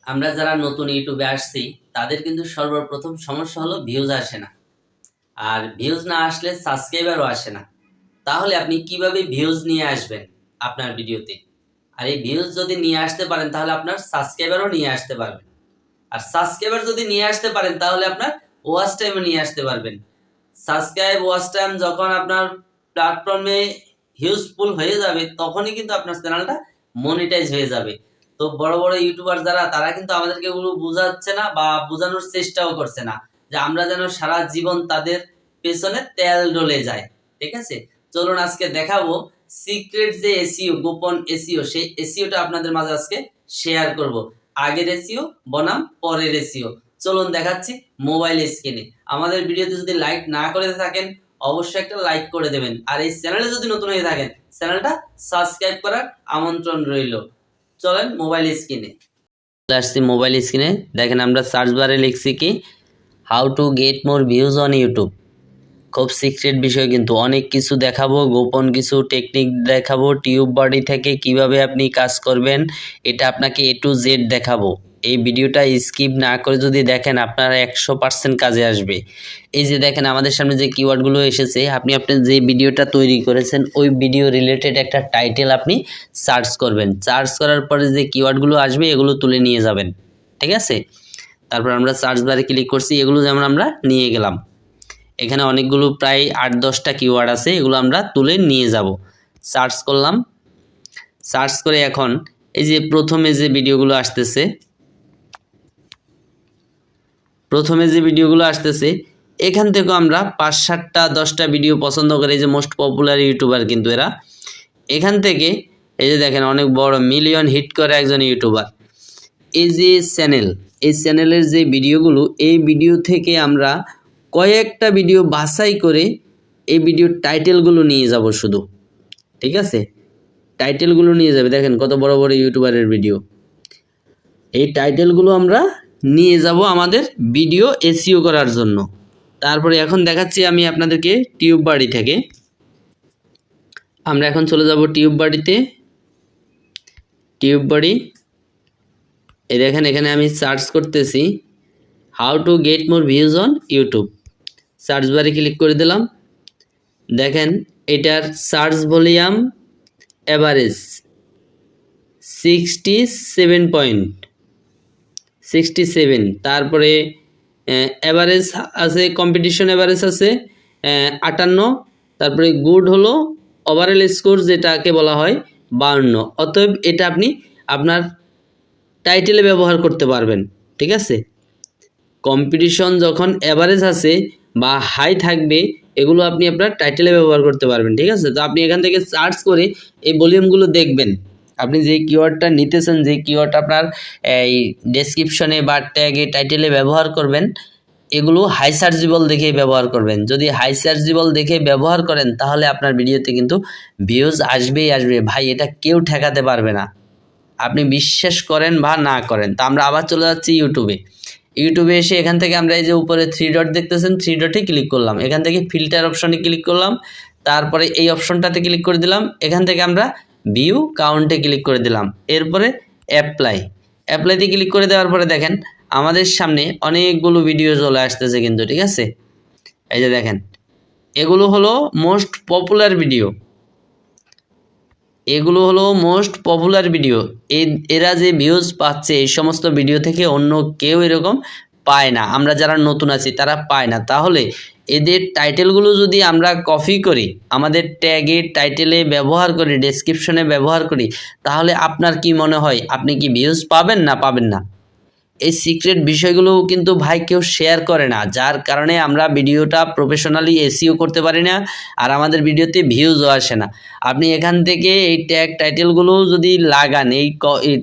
আমরা যারা নতুন ইউটিউবে আসছি তাদের কিন্তু সর্বপ্রথম সমস্যা হলো ভিউজ আসে না। আর ভিউজ না আসলে সাবস্ক্রাইবারও আসে না। তাহলে আপনি কিভাবে ভিউজ নিয়ে আসবেন আপনার ভিডিওতে? আর এই ভিউজ যদি নিয়ে আসতে পারেন তাহলে আপনার সাবস্ক্রাইবারও নিয়ে আসতে পারবেন। আর সাবস্ক্রাইবার যদি নিয়ে আসতে পারেন তাহলে আপনার ওয়াচ টাইমও নিয়ে আসতে পারবেন। সাবস্ক্রাইব ওয়াচ টাইম যখন আপনার প্ল্যাটফর্মে হিউজফুল হয়ে যাবে তখনই কিন্তু আপনার চ্যানেলটা মনিটাইজ হয়ে যাবে। তো বড় বড় ইউটিউবার যারা তারা কিন্তু আমাদেরকে এগুলো বোঝাচ্ছে না বা বোঝানোর চেষ্টাও করছে না, যে আমরা যেন সারা জীবন তাদের পেছনে তেল ডলে যায়। ঠিক আছে, চলুন আজকে দেখাবো সিক্রেট যে এসইও, গোপন এসইও, সেই এসইওটা আপনাদের মাঝে আজকে শেয়ার করব। আগের এসইও বনাম পরের এসইও চলুন দেখাচ্ছি মোবাইল স্ক্রিনে। আমাদের ভিডিওতে যদি লাইক না করে থাকেন অবশ্যই একটা লাইক করে দেবেন, আর এই চ্যানেলে যদি নতুন হয়ে থাকেন চ্যানেলটা সাবস্ক্রাইব করার আমন্ত্রণ রইল। চলেন মোবাইল স্ক্রিনে আসছি। মোবাইল স্ক্রিনে দেখেন আমরা সার্চ বারে লিখছি কি how to get more views on YouTube. খুব সিক্রেট বিষয়, কিন্তু অনেক কিছু দেখাবো, গোপন কিছু টেকনিক দেখাবো, টিউব বডি থেকে কিভাবে আপনি কাজ করবেন এটা আপনাকে A to Z দেখাবো। এই ভিডিওটা স্কিপ না করে যদি দেখেন আপনার 100% কাজে আসবে। এই যে দেখেন আমাদের সামনে যে কিওয়ার্ডগুলো এসেছে, আপনি যে ভিডিওটা তৈরি করেছেন ওই ভিডিও রিলেটেড একটা টাইটেল আপনি সার্চ করবেন। সার্চ করার পরে যে কিওয়ার্ডগুলো আসবে এগুলো তুলে নিয়ে যাবেন। ঠিক আছে, তারপর আমরা সার্চ বারে ক্লিক করছি, এগুলো যেমন আমরা নিয়ে গেলাম। এখানে অনেকগুলো প্রায় 8-10টা কিওয়ার্ড আছে, এগুলো আমরা তুলে নিয়ে যাব। সার্চ করলাম, সার্চ করে এখন এই যে প্রথমে যে ভিডিওগুলো আসতেছে এখান থেকে আমরা 5-7টা 10টা ভিডিও পছন্দ করে, এই যে মোস্ট পপুলার ইউটিউবার কিন্তু এরা। এখান থেকে এই যে দেখেন অনেক বড় মিলিয়ন হিট করে একজন ইউটিউবার। এই যে এই চ্যানেলের যে ভিডিওগুলো, এই ভিডিও থেকে আমরা কয়েকটা ভিডিও বাছাই করে এই ভিডিওর টাইটেলগুলো নিয়ে যাব শুধু। ঠিক আছে, টাইটেলগুলো নিয়ে যাবে। দেখেন কত বড় বড় ইউটিউবারের ভিডিও, এই টাইটেলগুলো আমরা নিয়ে যাব আমাদের ভিডিও এসইও করার জন্য। তারপরে এখন দেখাচ্ছি আমি আপনাদেরকে টিউব বাড়ি থেকে। আমরা এখন চলে যাব টিউব বাড়িতে। টিউব বাড়ি, এই দেখেন এখানে আমি সার্চ করতেছি how to get more views on YouTube. Search বারে ক্লিক করে দিলাম। দেখেন এটার সার্চ ভলিউম অ্যাভারেজ 67.67। তারপরে অ্যাভারেজ আছে, কম্পিটিশন অ্যাভারেজ আছে 58। তারপরে গুড হলো ওভারঅল স্কোর যেটাকে বলা হয় 52। অতএব এটা আপনি আপনার টাইটেলে ব্যবহার করতে পারবেন। ঠিক আছে, কম্পিটিশন যখন অ্যাভারেজ আছে বা হাই থাকবে এগুলো আপনি আপনার টাইটেলে ব্যবহার করতে পারবেন। ঠিক আছে, তো আপনি এখান থেকে সার্চ করে এই ভলিউমগুলো দেখবেন। আপনি যে কিওয়ার্ডটা নিতেছেন, যে কিওয়ার্ড আপনার এই ডেসক্রিপশনে বা ট্যাগে টাইটেলে ব্যবহার করবেন, এগুলো হাই সার্চেবল দেখে ব্যবহার করবেন। যদি হাই সার্চেবল দেখে ব্যবহার করেন তাহলে আপনার ভিডিওতে কিন্তু ভিউজ আসবেই আসবে ভাই, এটা কেউ ঠেকাতে পারবে না, আপনি বিশ্বাস করেন বা না করেন। তা আমরা আবার চলে যাচ্ছি ইউটিউবে এসে এখান থেকে আমরা এই যে উপরে 3 ডট দেখতেছেন, 3 ডটে ক্লিক করলাম। এখান থেকে ফিল্টার অপশনে ক্লিক করলাম, তারপরে এই অপশনটাতে ক্লিক করে দিলাম। এখান থেকে আমরা ভিউ কাউন্টে ক্লিক করে দিলাম। এরপরে অ্যাপ্লাইতে ক্লিক করে দেওয়ার পরে দেখেন আমাদের সামনে অনেকগুলো ভিডিও চলে আসতেছে কিন্তু। ঠিক আছে, এই যে দেখেন এগুলো হলো মোস্ট পপুলার ভিডিও, এগুলো হলো মোস্ট পপুলার ভিডিও। এরা যে ভিউজ পাচ্ছে এই সমস্ত ভিডিও থেকে অন্য কেউ এরকম পায় না, আমরা যারা নতুন আছি তারা পায় না। তাহলে এদের টাইটেলগুলো যদি আমরা কপি করি, আমাদের ট্যাগে টাইটেলে ব্যবহার করি, ডেসক্রিপশনে ব্যবহার করি, তাহলে আপনার কি মনে হয় আপনি কি ভিউজ পাবেন না পাবেন না? এই সিক্রেট বিষয়গুলো কিন্তু ভাই কেউ শেয়ার করে না, যার কারণে আমরা ভিডিওটা প্রফেশনালি এসইও করতে পারি না, আর আমাদের ভিডিওতে ভিউজও আসে না। আপনি এখান থেকে এই ট্যাগ টাইটেলগুলো যদি লাগান, এই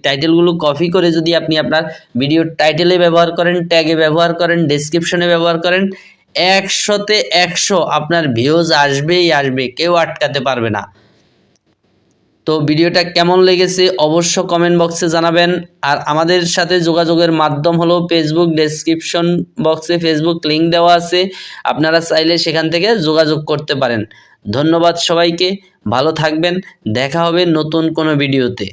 টাইটেলগুলো কপি করে যদি আপনি আপনার ভিডিওর টাইটেলে ব্যবহার করেন, ট্যাগে ব্যবহার করেন, ডেসক্রিপশনে ব্যবহার করেন, 100তে 100 আপনার ভিউজ আসবেই আসবে, কেউ আটকাতে পারবে না। তো ভিডিওটা কেমন লেগেছে অবশ্য কমেন্ট বক্সে জানাবেন। আর আমাদের সাথে যোগাযোগের মাধ্যম হলো ফেসবুক, ডেসক্রিপশন বক্সে ফেসবুক লিঙ্ক দেওয়া আছে, আপনারা চাইলে সেখান থেকে যোগাযোগ করতে পারেন। ধন্যবাদ সবাইকে, ভালো থাকবেন, দেখা হবে নতুন কোনো ভিডিওতে।